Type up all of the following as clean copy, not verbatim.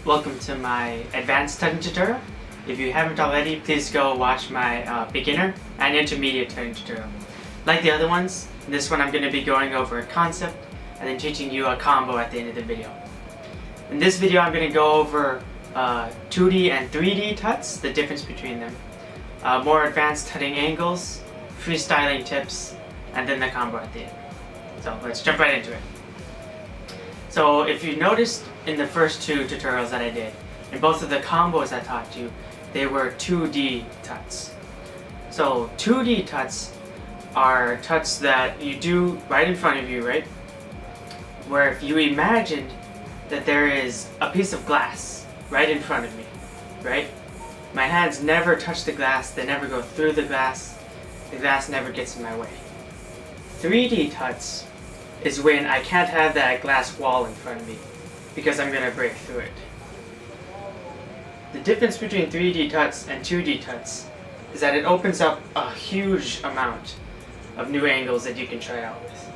Welcome to my advanced tutting tutorial. If you haven't already, please go watch my beginner and intermediate tutting tutorial. Like the other ones, in this one I'm going to be going over a concept and then teaching you a combo at the end of the video. In this video I'm going to go over 2D and 3D tuts, the difference between them, more advanced tutting angles, freestyling tips, and then the combo at the end. So let's jump right into it. So if you noticed in the first two tutorials that I did, in both of the combos I taught you, they were 2D tuts. So 2D tuts are tuts that you do right in front of you, right? Where if you imagined that there is a piece of glass right in front of me, right? My hands never touch the glass, they never go through the glass never gets in my way. 3D tuts is when I can't have that glass wall in front of me because I'm going to break through it. The difference between 3D tuts and 2D tuts is that it opens up a huge amount of new angles that you can try out with.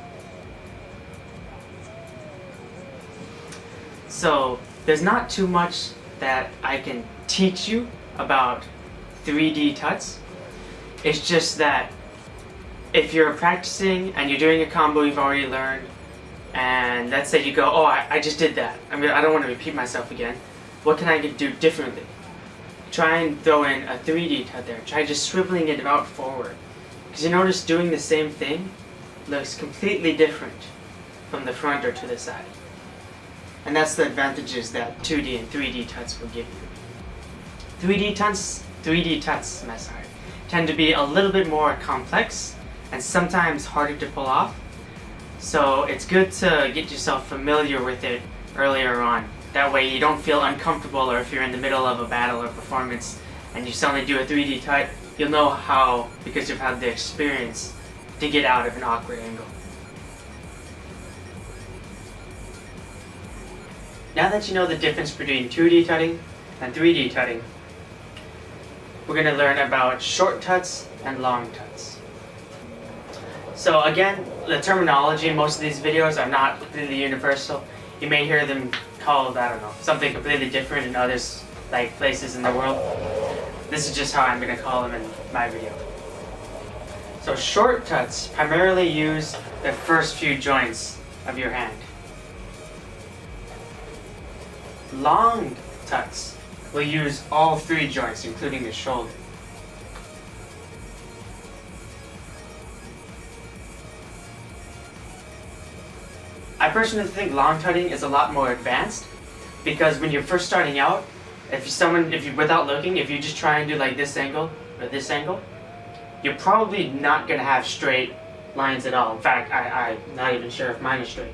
So there's not too much that I can teach you about 3D tuts. It's just that if you're practicing and you're doing a combo you've already learned, and let's say you go, oh, I just did that. I don't want to repeat myself again. What can I do differently? Try and throw in a 3D tut there. Try just swiveling it out forward. Because you notice doing the same thing looks completely different from the front or to the side. And that's the advantages that 2D and 3D tuts will give you. 3D tuts tend to be a little bit more complex and sometimes harder to pull off. So it's good to get yourself familiar with it earlier on. That way you don't feel uncomfortable, or if you're in the middle of a battle or performance and you suddenly do a 3D tut, you'll know how, because you've had the experience, to get out of an awkward angle. Now that you know the difference between 2D tutting and 3D tutting, we're going to learn about short tuts and long tuts. So again, the terminology in most of these videos are not completely universal. You may hear them called, I don't know, something completely different in others, like places in the world. This is just how I'm going to call them in my video. So short tuts primarily use the first few joints of your hand. Long tuts will use all three joints, including the shoulder. I personally think long tutting is a lot more advanced, because when you're first starting out, if you without looking, if you just try and do like this angle or this angle, you're probably not going to have straight lines at all. In fact, I'm not even sure if mine is straight.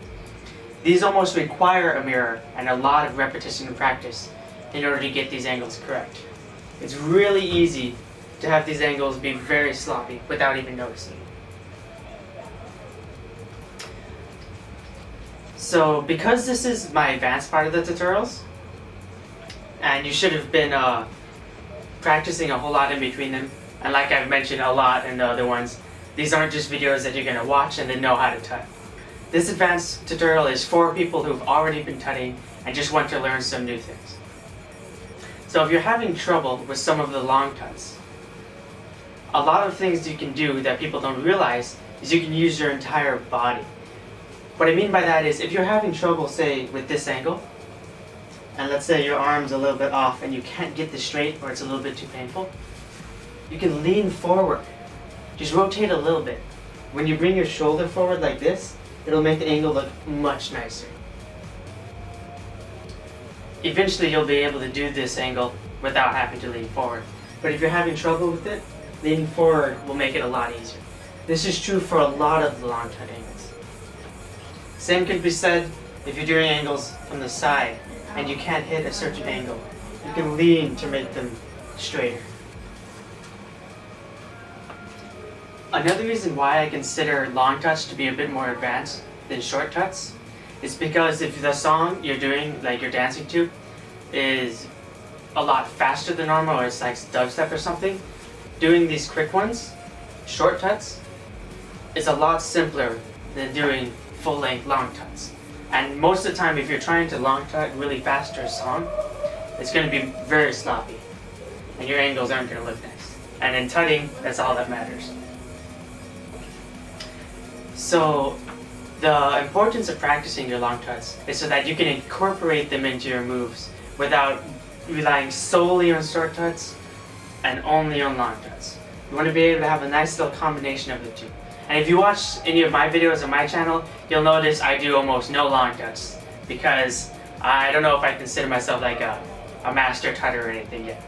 These almost require a mirror and a lot of repetition and practice in order to get these angles correct. It's really easy to have these angles be very sloppy without even noticing. So because this is my advanced part of the tutorials, and you should have been practicing a whole lot in between them, and like I've mentioned a lot in the other ones, these aren't just videos that you're going to watch and then know how to tut. This advanced tutorial is for people who've already been tutting and just want to learn some new things. So if you're having trouble with some of the long tuts, a lot of things you can do that people don't realize is you can use your entire body. What I mean by that is, if you're having trouble, say, with this angle, and let's say your arm's a little bit off and you can't get this straight, or it's a little bit too painful, you can lean forward. Just rotate a little bit. When you bring your shoulder forward like this, it'll make the angle look much nicer. Eventually you'll be able to do this angle without having to lean forward. But if you're having trouble with it, leaning forward will make it a lot easier. This is true for a lot of the long tut angles. Same could be said if you're doing angles from the side and you can't hit a certain angle. You can lean to make them straighter. Another reason why I consider long tuts to be a bit more advanced than short tuts is because if the song you're doing, like you're dancing to, is a lot faster than normal, or it's like dubstep or something, doing these quick ones, short tuts, is a lot simpler than doing full-length long tuts. And most of the time, if you're trying to long tut really fast or a song, it's going to be very sloppy, and your angles aren't going to look nice. And in tutting, that's all that matters. So the importance of practicing your long tuts is so that you can incorporate them into your moves without relying solely on short tuts and only on long tuts. You want to be able to have a nice little combination of the two. And if you watch any of my videos on my channel, you'll notice I do almost no long tuts because I don't know if I consider myself like a master tutter or anything yet.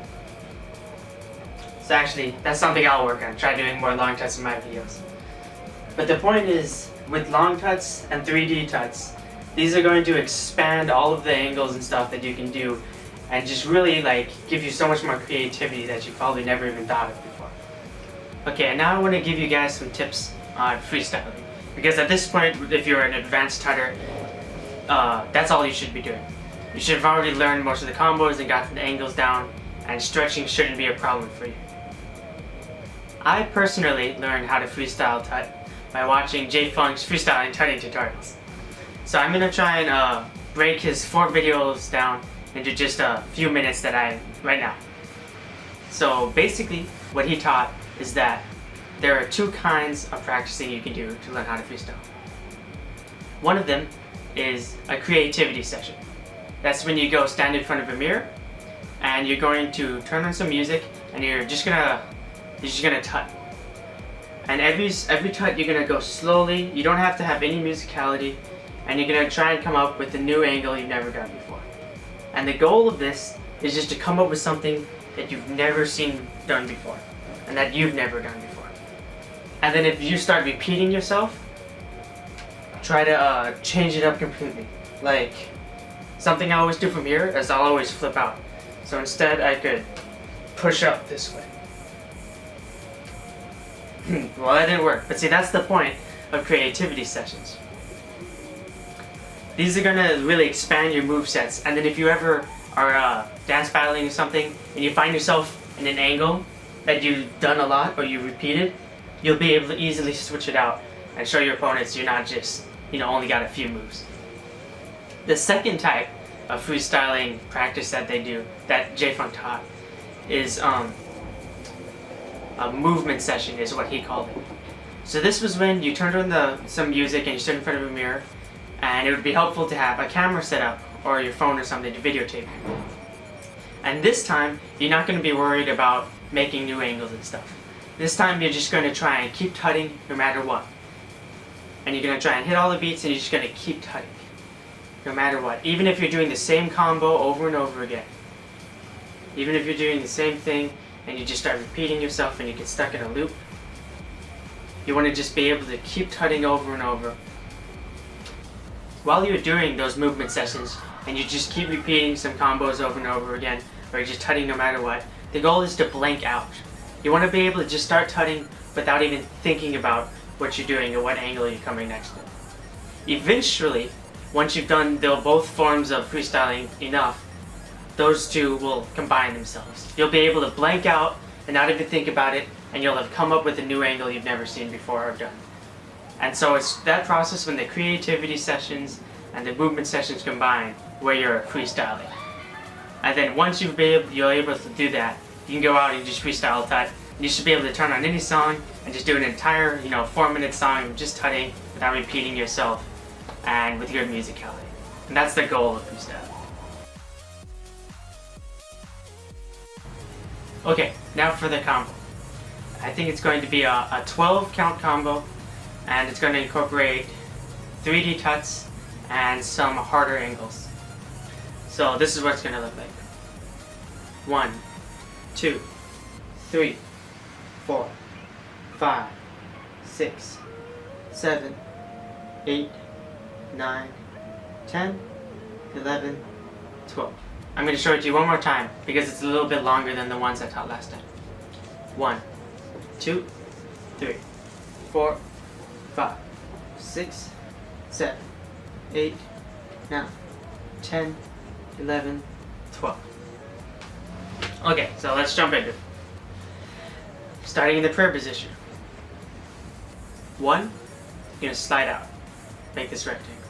So actually, that's something I'll work on, try doing more long tuts in my videos. But the point is, with long tuts and 3D tuts, these are going to expand all of the angles and stuff that you can do and just really like give you so much more creativity that you probably never even thought of before. Okay, and now I want to give you guys some tips on freestyling. Because at this point, if you're an advanced tutter, that's all you should be doing. You should have already learned most of the combos and gotten the angles down, and stretching shouldn't be a problem for you. I personally learned how to freestyle tut by watching Jay Funk's freestyling tutting tutorials. So I'm going to try and break his 4 videos down into just a few minutes that I right now. So basically what he taught is that there are 2 kinds of practicing you can do to learn how to freestyle. One of them is a creativity session. That's when you go stand in front of a mirror and you're going to turn on some music and you're just gonna tut. And every tut you're gonna go slowly. You don't have to have any musicality, and you're gonna try and come up with a new angle you've never done before. And the goal of this is just to come up with something that you've never seen done before, and that you've never done before. And then if you start repeating yourself, try to change it up completely. Like something I always do from here is I'll always flip out. So instead I could push up this way. Well, that didn't work. But see, that's the point of creativity sessions. These are gonna really expand your move sets, and then if you ever are dance battling or something and you find yourself in an angle that you've done a lot or you repeated, you'll be able to easily switch it out and show your opponents you're not just, only got a few moves. The second type of freestyling practice that they do, that Jay Funk taught, is a movement session is what he called it. So this was when you turned on some music and you stood in front of a mirror, and it would be helpful to have a camera set up or your phone or something to videotape. And this time, you're not going to be worried about making new angles and stuff. This time you're just going to try and keep tutting no matter what. And you're going to try and hit all the beats and you're just going to keep tutting no matter what. Even if you're doing the same combo over and over again. Even if you're doing the same thing and you just start repeating yourself and you get stuck in a loop, you want to just be able to keep tutting over and over. While you're doing those movement sessions and you just keep repeating some combos over and over again, or you're just tutting no matter what, the goal is to blank out. You want to be able to just start tutting without even thinking about what you're doing or what angle you're coming next to. Eventually, once you've done both forms of freestyling enough, those two will combine themselves. You'll be able to blank out and not even think about it, and you'll have come up with a new angle you've never seen before or done. And so it's that process when the creativity sessions and the movement sessions combine where you're freestyling. And then once you're able to do that, you can go out and just freestyle tut. You should be able to turn on any song and just do an entire 4-minute song just tutting without repeating yourself and with good musicality. And that's the goal of freestyle. Okay, now for the combo. I think it's going to be a 12 count combo, and it's going to incorporate 3D tuts and some harder angles. So this is what it's going to look like. 1, 2, 3, 4, 5, 6, 7, 8, 9, 10, 11, 12. I'm going to show it to you one more time because it's a little bit longer than the ones I taught last time. 1, 2, 3, 4, 5, 6, 7, 8, 9, 10, 11, 12. Okay, so let's jump into it. Starting in the prayer position. 1, you're going to slide out. Make this rectangle.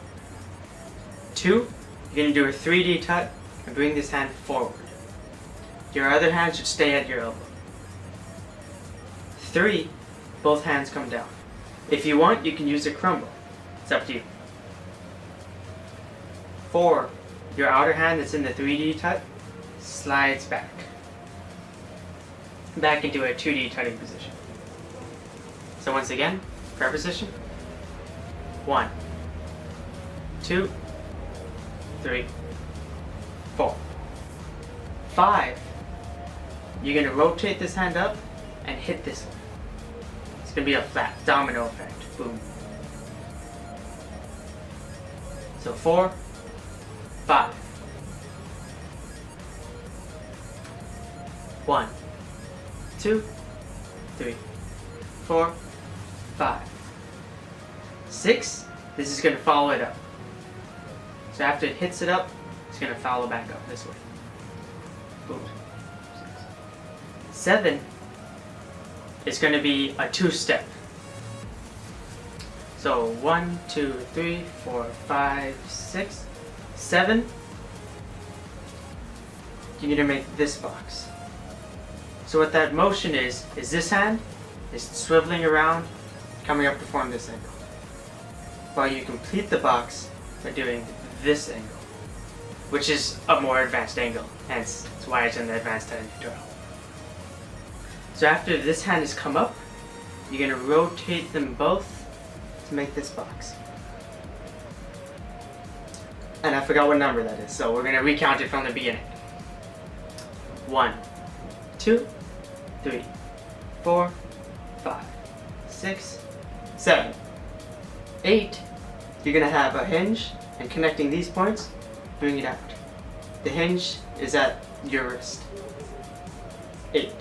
2, you're going to do a 3D tut and bring this hand forward. Your other hand should stay at your elbow. 3, both hands come down. If you want, you can use a crumble. It's up to you. 4, your outer hand that's in the 3D tut slides back into a 2D tutting position. So once again, prayer position. 1, 2, 3, 4. 5, you're going to rotate this hand up and hit this one. It's going to be a flat domino effect. Boom. So 4, 5. 1, 2, 3, 4, 5. 6, this is going to follow it up. So after it hits it up, it's going to follow back up this way. Boom. 7 is going to be a 2-step. So 1, 2, 3, 4, 5, 6, 7. You need to make this box. So what that motion is this hand is swiveling around, coming up to form this angle. While you complete the box by doing this angle, which is a more advanced angle, hence that's why it's in the advanced tutting tutorial. So after this hand has come up, you're going to rotate them both to make this box. And I forgot what number that is, so we're going to recount it from the beginning. 1, 2, 3, 4, 5, 6, 7, 8. You're going to have a hinge, and connecting these points, bring it out. The hinge is at your wrist. 8.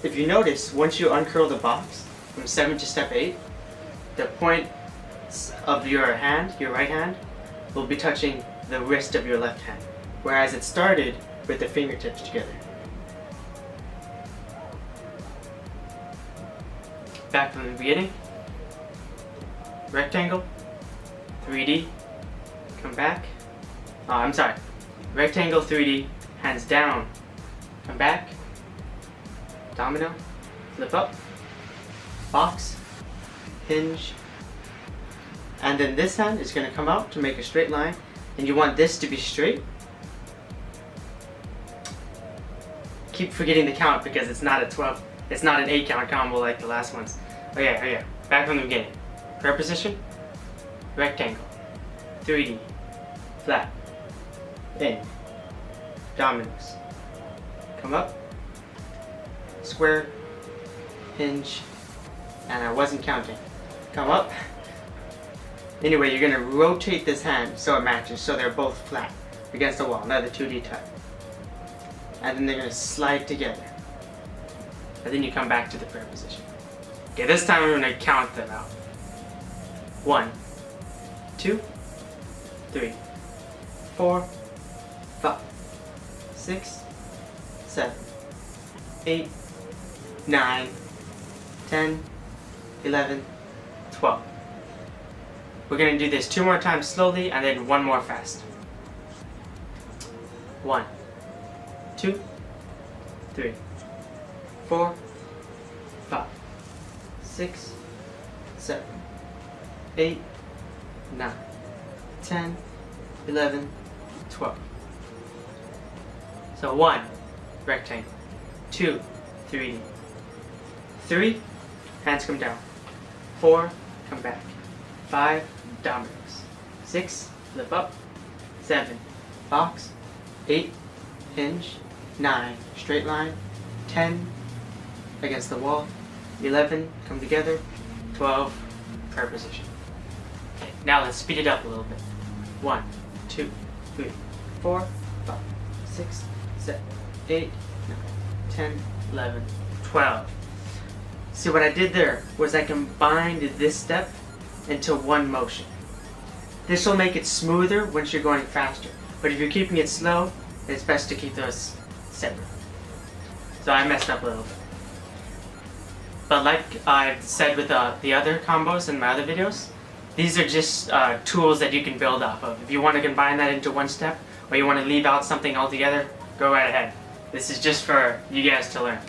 If you notice, once you uncurl the box from 7 to step 8, the point of your hand, your right hand, will be touching the wrist of your left hand, whereas it started with the fingertips together. Back from the beginning. Rectangle, 3D, come back. I'm sorry. Rectangle, 3D, hands down, come back. Domino, flip up, box, hinge, and then this hand is going to come out to make a straight line, and you want this to be straight. Keep forgetting the count because it's not a 12, it's not an 8 count combo like the last ones. Oh yeah, back from the beginning. Prayer position, rectangle, 3D, flat, in, dominoes, come up, square, hinge, and I wasn't counting. Come up. Anyway, you're going to rotate this hand so it matches, so they're both flat against the wall, another 2D tut. And then they're going to slide together. And then you come back to the prayer position. Okay, this time we're going to count them out. 1, 2, 3, 4, 5, 6, 7, 8, 9, 10, 11, 12. We're going to do this 2 more times slowly and then 1 more fast. 1, 2, 3, 4, 5, 6, 7, 8, 9, 10, 11, 12. So 1, rectangle. 2, 3D. 3, hands come down. 4, come back. 5, dominoes. 6, flip up. 7, box. 8, hinge. 9, straight line. 10, against the wall. 11, come together. 12, prayer position. Okay, now let's speed it up a little bit. 1, 2, 3, 4, 5, 6, 7, 8, 9, 10, 11, 12. See, what I did there was I combined this step into one motion. This will make it smoother once you're going faster. But if you're keeping it slow, it's best to keep those separate. So I messed up a little bit. But like I've said with the other combos in my other videos, These are just tools that you can build off of. If you want to combine that into one step, or you want to leave out something altogether, go right ahead. This is just for you guys to learn.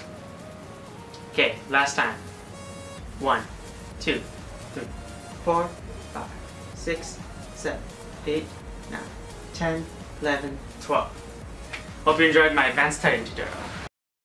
Okay, last time. 1, 2, 3, 4, 5, 6, 7, 8, 9, 10, 11, 12. Hope you enjoyed my advanced tutting tutorial.